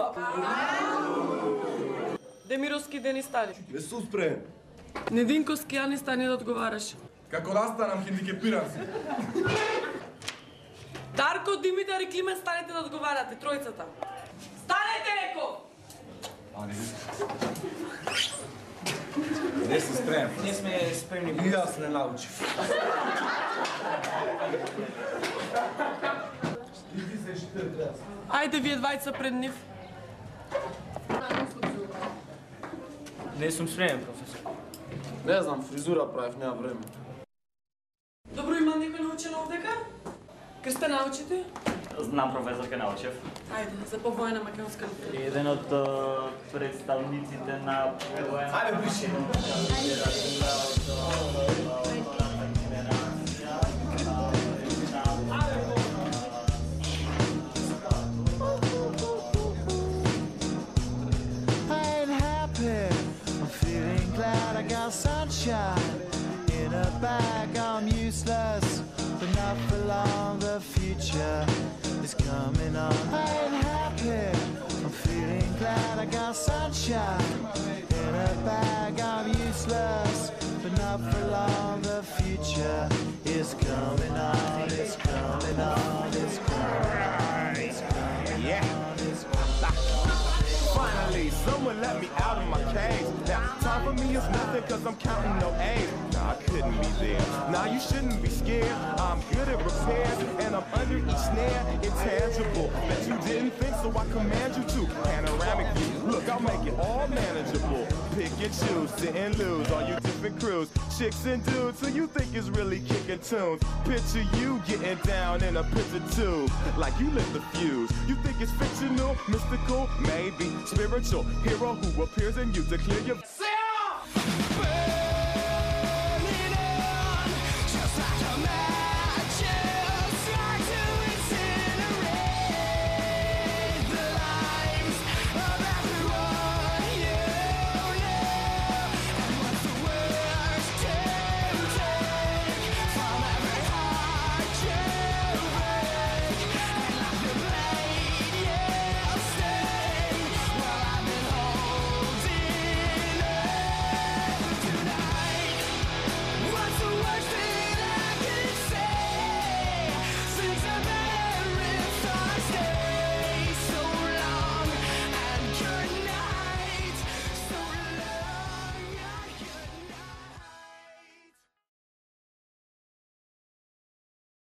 Ува! Демировски Дени стани. Не сум спремен. Нединковски Ани стани да одговараш. Како да станам хендикепиран си? Дарко, Димитар и Климен станете да одговарате, тројцата. Станете, реков! Не сум спремен. Не сме спремни. И јас не научив. Ајде, вие двајца пред нив. Не сум спремен, професор. Не знам, фризура правив, нема време. Добро, има некој научен овдека? Крста научите? Знам професор Каналчев. Ајде, за повоена македонска литература. Еден од представниците на повоена... Ајде, пиши! Sunshine in a bag, I'm useless, but not for long. The future is coming on. I ain't happy, I'm feeling glad. I got sunshine in a bag, I'm useless, but not for long. The future is coming on. It's coming on. It's coming on. It's coming on. It's coming on. Finally, someone let me out of my cage. Now, time for me is nothing cause I'm counting no A's. Nah, I couldn't be there. Nah, you shouldn't be scared. I'm good at repairs and I'm under each snare. Intangible that you didn't think, so I command you to. Panoramic view, look, I'll make it all manageable. Pick and choose, sit and lose, all you different crews. Chicks and dudes who you think is really kicking tunes. Picture you getting down in a picture tube, like you lit the fuse. You think it's fictional, mystical, maybe spiritual hero who appears in you to clear your...